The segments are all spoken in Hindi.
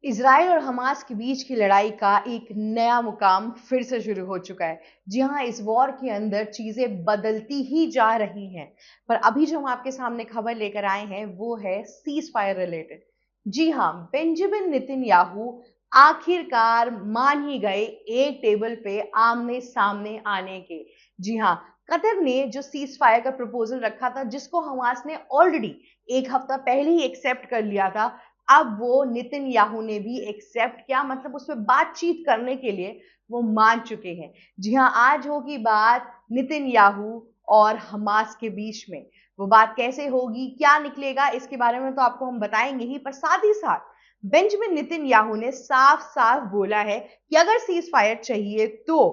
इजराइल और हमास के बीच की लड़ाई का एक नया मुकाम फिर से शुरू हो चुका है। जी हाँ, इस वॉर के अंदर चीजें बदलती ही जा रही हैं। पर अभी जो हम आपके सामने खबर लेकर आए हैं वो है सीज फायर रिलेटेड। जी हाँ, बेंजामिन नेतन्याहू आखिरकार मान ही गए एक टेबल पे आमने सामने आने के। जी हाँ, कतर ने जो सीज फायर का प्रपोजल रखा था, जिसको हमास ने ऑलरेडी एक हफ्ता पहले ही एक्सेप्ट कर लिया था, अब वो नेतन्याहू ने भी एक्सेप्ट किया, मतलब उसमें बातचीत करने के लिए वो मान चुके हैं। जी हाँ, आज होगी बात नेतन्याहू और हमास के बीच में। वो बात कैसे होगी, क्या निकलेगा, इसके बारे में तो आपको हम बताएंगे ही, पर साथ ही साथ बेंजामिन नेतन्याहू ने साफ साफ बोला है कि अगर सीज फायर चाहिए तो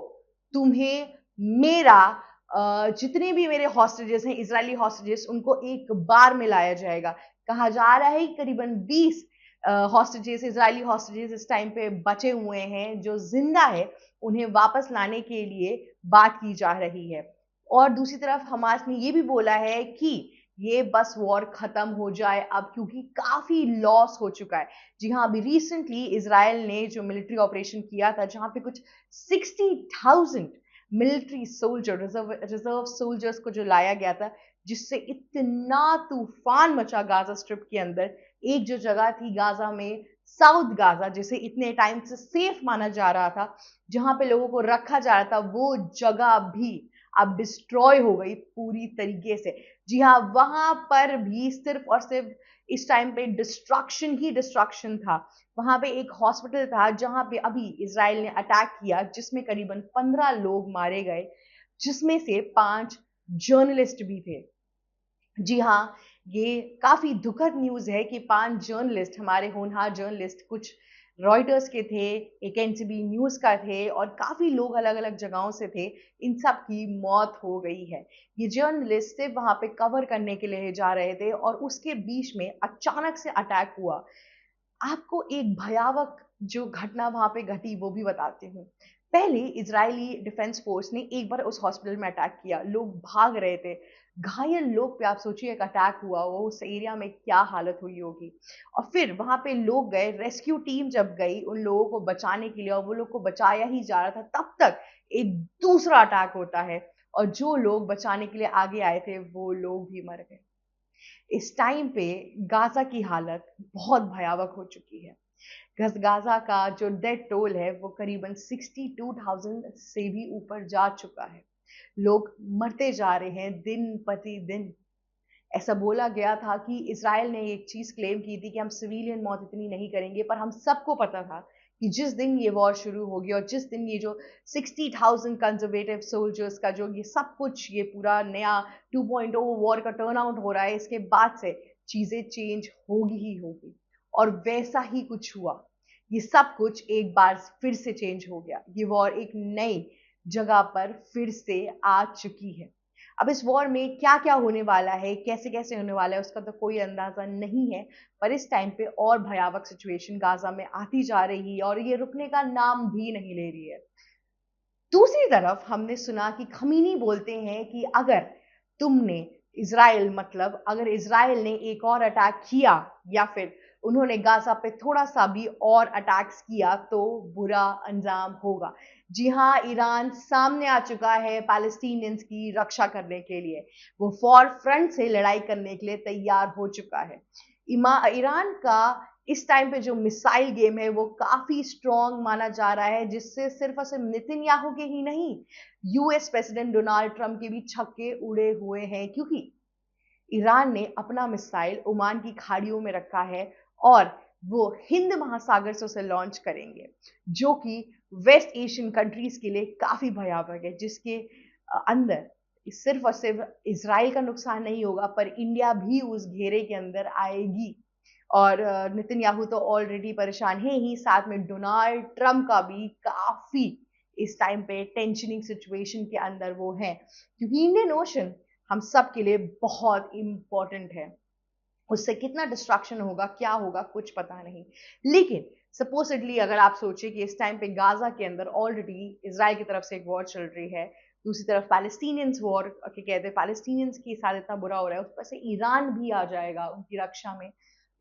तुम्हें मेरा जितने भी मेरे हॉस्टेजेस हैं, इजरायली हॉस्टेजेस, उनको एक बार में लाया जाएगा। कहा जा रहा है कि करीबन 20 हॉस्टेजेस, इजरायली हॉस्टेजेस इस टाइम पे बचे हुए हैं जो जिंदा है, उन्हें वापस लाने के लिए बात की जा रही है। और दूसरी तरफ हमास ने ये भी बोला है कि ये बस वॉर खत्म हो जाए अब, क्योंकि काफी लॉस हो चुका है। जी हाँ, अभी रिसेंटली इजराइल ने जो मिलिट्री ऑपरेशन किया था, जहां पे कुछ 60,000 मिलिट्री सोल्जर, रिजर्व सोल्जर्स को जो लाया गया था, जिससे इतना तूफान मचा गाजा स्ट्रिप के अंदर। एक जो जगह थी गाजा में, साउथ गाजा, जिसे इतने टाइम से सेफ माना जा रहा था, जहां पे लोगों को रखा जा रहा था, वो जगह भी अब डिस्ट्रॉय हो गई पूरी तरीके से। जी हाँ, वहां पर भी सिर्फ और सिर्फ इस टाइम पे डिस्ट्रक्शन ही डिस्ट्रक्शन था। वहां पे एक हॉस्पिटल था जहां पे अभी इसराइल ने अटैक किया, जिसमें करीबन 15 लोग मारे गए, जिसमें से 5 जर्नलिस्ट भी थे। जी हाँ, ये काफी दुखद न्यूज है कि 5 जर्नलिस्ट, हमारे होनहार जर्नलिस्ट, कुछ रॉयटर्स के थे, एक एनसीबी न्यूज का थे, और काफी लोग अलग अलग जगहों से थे, इन सब की मौत हो गई है। ये जर्नलिस्ट सिर्फ वहां पे कवर करने के लिए जा रहे थे और उसके बीच में अचानक से अटैक हुआ। आपको एक भयावह जो घटना वहां पे घटी वो भी बताती हूँ। पहले इजरायली डिफेंस फोर्स ने एक बार उस हॉस्पिटल में अटैक किया, लोग भाग रहे थे, घायल लोग पे आप सोचिए, एक अटैक हुआ वो, उस एरिया में क्या हालत हुई होगी। और फिर वहां पे लोग गए, रेस्क्यू टीम जब गई उन लोगों को बचाने के लिए, और वो लोग को बचाया ही जा रहा था, तब तक एक दूसरा अटैक होता है, और जो लोग बचाने के लिए आगे आए थे वो लोग भी मर गए। इस टाइम पे गाजा की हालत बहुत भयावह हो चुकी है। गाजा का जो डेथ टोल है वो करीबन 62,000 से भी ऊपर जा चुका है। लोग मरते जा रहे हैं दिन प्रतिदिन। ऐसा बोला गया था कि इजराइल ने एक चीज क्लेम की थी कि हम सिविलियन मौत इतनी नहीं करेंगे, पर हम सबको पता था कि जिस दिन ये वॉर शुरू होगी और जिस दिन ये जो 60,000 कंजर्वेटिव सोल्जर्स का जो ये सब कुछ, ये पूरा नया 2.0 वॉर का टर्न आउट हो रहा है, इसके बाद से चीजें चेंज होगी ही होगी। और वैसा ही कुछ हुआ। ये सब कुछ एक बार फिर से चेंज हो गया। ये वॉर एक नई जगह पर फिर से आ चुकी है। अब इस वॉर में क्या क्या होने वाला है, कैसे कैसे होने वाला है, उसका तो कोई अंदाजा नहीं है। पर इस टाइम पे और भयावह सिचुएशन गाजा में आती जा रही है और ये रुकने का नाम भी नहीं ले रही है। दूसरी तरफ हमने सुना कि खमीनी बोलते हैं कि अगर तुमने इसराइल, मतलब अगर इसराइल ने एक और अटैक किया, या फिर उन्होंने गाजा पे थोड़ा सा भी और अटैक्स किया, तो बुरा अंजाम होगा। जी हाँ, ईरान सामने आ चुका है पैलेस्टीनियंस की रक्षा करने के लिए। वो फॉर फ्रंट से लड़ाई करने के लिए तैयार हो चुका है। ईरान का इस टाइम पे जो मिसाइल गेम है वो काफी स्ट्रॉन्ग माना जा रहा है, जिससे सिर्फ और सिर्फ नेतन्याहू के ही नहीं, यूएस प्रेसिडेंट डोनाल्ड ट्रंप के भी छक्के उड़े हुए हैं, क्योंकि ईरान ने अपना मिसाइल ओमान की खाड़ियों में रखा है, और वो हिंद महासागर से उसे लॉन्च करेंगे, जो कि वेस्ट एशियन कंट्रीज के लिए काफी भयावह है, जिसके अंदर सिर्फ और सिर्फ इसराइल का नुकसान नहीं होगा, पर इंडिया भी उस घेरे के अंदर आएगी। और नेतन्याहू तो ऑलरेडी परेशान है ही, साथ में डोनाल्ड ट्रंप का भी काफी इस टाइम पे टेंशनिंग सिचुएशन के अंदर वो है, क्योंकि इंडियन ओशन हम सब के लिए बहुत इंपॉर्टेंट है। उससे कितना डिस्ट्रक्शन होगा, क्या होगा, कुछ पता नहीं। लेकिन सपोजिटली अगर आप सोचिए कि इस टाइम पे गाजा के अंदर ऑलरेडी इसराइल की तरफ से एक वॉर चल रही है, दूसरी तरफ पैलेस्टीनियंस वॉर के कहते हैं, पैलेस्टीनियंस के साथ इतना बुरा हो रहा है, उस पर से ईरान भी आ जाएगा उनकी रक्षा में,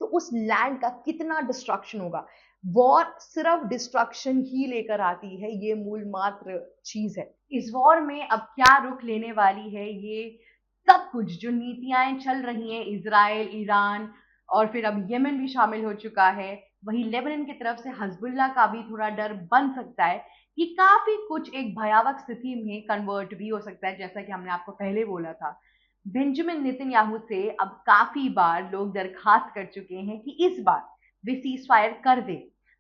तो उस लैंड का कितना डिस्ट्रक्शन होगा। वॉर सिर्फ डिस्ट्रक्शन ही लेकर आती है, ये मूल मात्र चीज है। इस वॉर में अब क्या रुख लेने वाली है, ये सब कुछ जो नीतियां चल रही हैं, इजराइल, ईरान और फिर अब यमन भी शामिल हो चुका है, वही लेबनान की तरफ से हजबुल्ला का भी थोड़ा डर बन सकता है कि काफी कुछ एक भयावह स्थिति में कन्वर्ट भी हो सकता है, जैसा कि हमने आपको पहले बोला था। बेंजामिन नेतन्याहू से अब काफी बार लोग दरखास्त कर चुके हैं कि इस बार वे सीज फायर कर दे,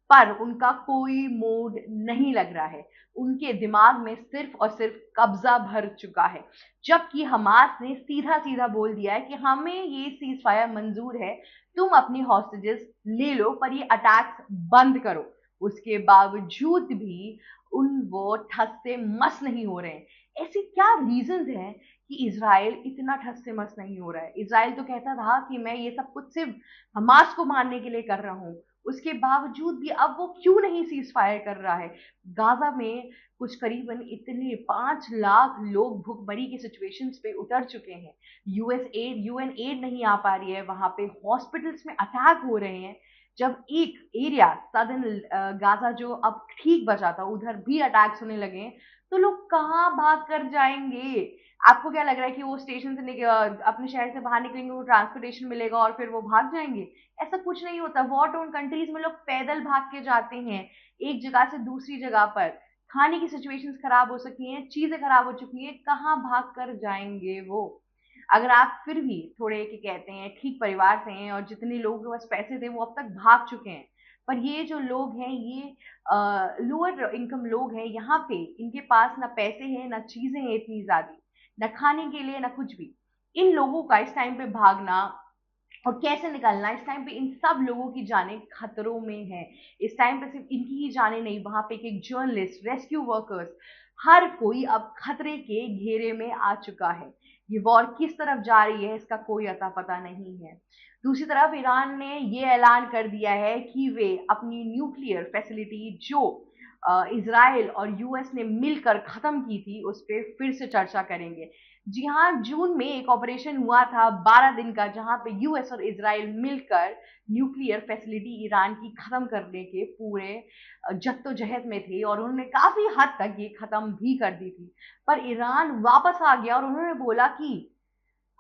पर उनका कोई मूड नहीं लग रहा है। उनके दिमाग में सिर्फ और सिर्फ कब्जा भर चुका है, जबकि हमास ने सीधा सीधा बोल दिया है कि हमें ये सीज फायर मंजूर है, तुम अपनी हॉस्टेजेस ले लो, पर ये अटैक्स बंद करो। उसके बावजूद भी वो ठस से मस नहीं हो रहे हैं। ऐसे क्या रीजंस हैं कि इज़राइल इतना ठस से मस नहीं हो रहा है? इज़राइल तो कहता था कि मैं ये सब कुछ सिर्फ हमास को मारने के लिए कर रहा हूँ, उसके बावजूद भी अब वो क्यों नहीं सीज फायर कर रहा है? गाजा में कुछ करीबन इतने 5 लाख लोग भुखमरी की सिचुएशंस पे उतर चुके हैं। यूएन एड नहीं आ पा रही है, वहां पे हॉस्पिटल्स में अटैक हो रहे हैं। जब एक एरिया सदर्न गाजा जो अब ठीक बचा था, उधर भी अटैक्स होने लगे हैं, तो लोग कहाँ भाग कर जाएंगे? आपको क्या लग रहा है कि वो स्टेशन से अपने शहर से बाहर निकलेंगे, वो ट्रांसपोर्टेशन मिलेगा और फिर वो भाग जाएंगे? ऐसा कुछ नहीं होता। वॉर टोन कंट्रीज में लोग पैदल भाग के जाते हैं एक जगह से दूसरी जगह पर। खाने की सिचुएशंस खराब हो सकती हैं, चीजें खराब हो चुकी हैं, कहाँ भाग कर जाएंगे वो? अगर आप फिर भी थोड़े के कहते हैं ठीक परिवार से हैं और जितने लोगों के पास पैसे थे वो अब तक भाग चुके हैं, पर ये जो लोग हैं, ये लोअर इनकम लोग हैं, यहाँ पे इनके पास ना पैसे हैं, ना चीजें हैं इतनी ज्यादा, ना खाने के लिए, ना कुछ भी। इन लोगों का इस टाइम पे भागना और कैसे निकलना, इस टाइम पे इन सब लोगों की जानें खतरों में है। इस टाइम पे सिर्फ इनकी ही जानें नहीं, वहां पे एक जर्नलिस्ट, रेस्क्यू वर्कर्स, हर कोई अब खतरे के घेरे में आ चुका है। ये वॉर किस तरफ जा रही है इसका कोई अता पता नहीं है। दूसरी तरफ ईरान ने ये ऐलान कर दिया है कि वे अपनी न्यूक्लियर फैसिलिटी जो इसराइल और यूएस ने मिलकर खत्म की थी, उस पर फिर से चर्चा करेंगे। जी हाँ, जून में एक ऑपरेशन हुआ था 12 दिन का, जहां पे यूएस और इसराइल मिलकर न्यूक्लियर फैसिलिटी ईरान की खत्म करने के पूरे जद्दोजहद में थे और उन्होंने काफी हद तक ये खत्म भी कर दी थी। पर ईरान वापस आ गया और उन्होंने बोला कि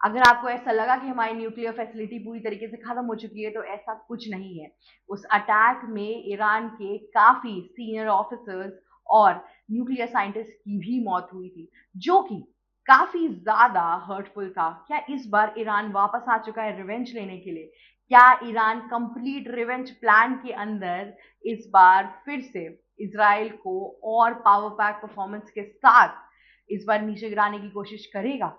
अगर आपको ऐसा लगा कि हमारी न्यूक्लियर फैसिलिटी पूरी तरीके से खत्म हो चुकी है, तो ऐसा कुछ नहीं है। उस अटैक में ईरान के काफी सीनियर ऑफिसर्स और न्यूक्लियर साइंटिस्ट की भी मौत हुई थी, जो कि काफी ज्यादा हर्टफुल था। क्या इस बार ईरान वापस आ चुका है रिवेंज लेने के लिए? क्या ईरान कंप्लीट रिवेंज प्लान के अंदर इस बार फिर से इसराइल को और पावर पैक परफॉर्मेंस के साथ इस बार नीचे गिराने की कोशिश करेगा?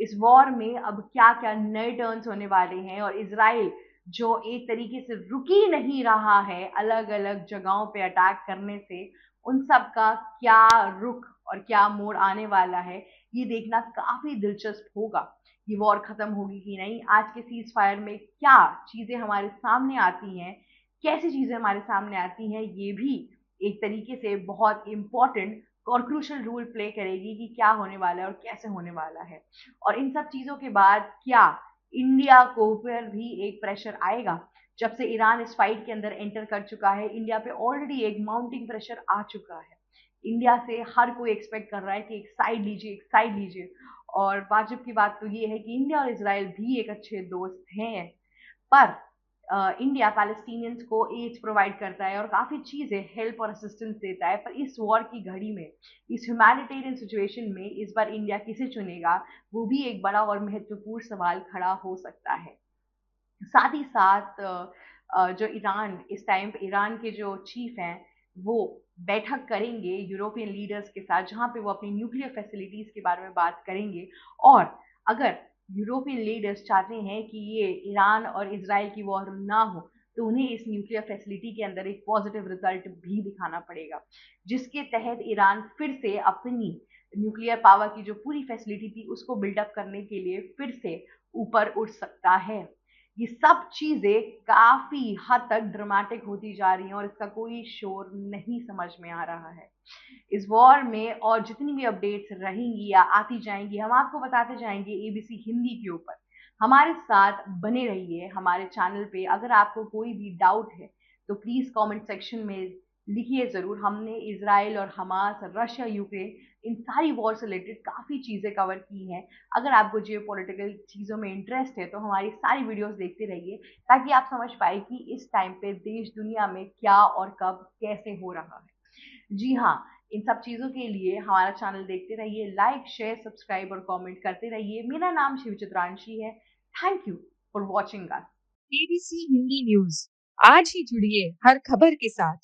इस वॉर में अब क्या क्या नए टर्न्स होने वाले हैं, और इसराइल जो एक तरीके से रुक ही नहीं रहा है अलग अलग जगहों पे अटैक करने से, उन सब का क्या रुख और क्या मोड़ आने वाला है, ये देखना काफी दिलचस्प होगा। ये वॉर खत्म होगी कि नहीं, आज के सीज फायर में क्या चीजें हमारे सामने आती हैं, कैसी चीजें हमारे सामने आती हैं, ये भी एक तरीके से बहुत इंपॉर्टेंट और क्रूशल रोल प्ले करेगी कि क्या होने वाला है और कैसे होने वाला है। और इन सब चीजों के बाद क्या इंडिया को पर भी एक प्रेशर आएगा? जब से ईरान इस फाइट के अंदर एंटर कर चुका है, इंडिया पे ऑलरेडी एक माउंटिंग प्रेशर आ चुका है। इंडिया से हर कोई एक्सपेक्ट कर रहा है कि एक साइड लीजिए, एक साइड लीजिए। और वाजिब की बात तो ये है कि इंडिया और इसराइल भी एक अच्छे दोस्त हैं, पर इंडिया पैलेस्टीनियंस को एड्स प्रोवाइड करता है और काफ़ी चीज़ें हेल्प और असिस्टेंस देता है, पर इस वॉर की घड़ी में, इस ह्यूमैनिटेरियन सिचुएशन में इस बार इंडिया किसे चुनेगा, वो भी एक बड़ा और महत्वपूर्ण सवाल खड़ा हो सकता है। साथ ही साथ जो ईरान इस टाइम पे, ईरान के जो चीफ हैं, वो बैठक करेंगे यूरोपियन लीडर्स के साथ, जहां पे वो अपनी न्यूक्लियर फैसिलिटीज के बारे में बात करेंगे। और अगर यूरोपियन लीडर्स चाहते हैं कि ये ईरान और इसराइल की वॉर ना हो, तो उन्हें इस न्यूक्लियर फैसिलिटी के अंदर एक पॉजिटिव रिजल्ट भी दिखाना पड़ेगा, जिसके तहत ईरान फिर से अपनी न्यूक्लियर पावर की जो पूरी फैसिलिटी थी उसको बिल्डअप करने के लिए फिर से ऊपर उठ सकता है। ये सब चीजें काफी हद तक ड्रामेटिक होती जा रही हैं और इसका कोई शोर नहीं समझ में आ रहा है। इस वॉर में और जितनी भी अपडेट्स रहेंगी या आती जाएंगी, हम आपको बताते जाएंगे एबीसी हिंदी के ऊपर। हमारे साथ बने रहिए हमारे चैनल पे। अगर आपको कोई भी डाउट है तो प्लीज़ कमेंट सेक्शन में लिखिए ज़रूर। हमने इज़राइल और हमास, रशिया, यूक्रेन इन सारी वॉर से रिलेटेड काफ़ी चीज़ें कवर की हैं। अगर आपको जियोपॉलिटिकल चीज़ों में इंटरेस्ट है तो हमारी सारी वीडियोज़ देखते रहिए, ताकि आप समझ पाएँ कि इस टाइम पे देश दुनिया में क्या और कब कैसे हो रहा है। जी हाँ, इन सब चीज़ों के लिए हमारा चैनल देखते रहिए, लाइक, शेयर, सब्सक्राइब और कमेंट करते रहिए। मेरा नाम शिवचित्रांशी है। Thank you for watching us. ABC Hindi news, आज ही जुड़िए हर खबर के साथ।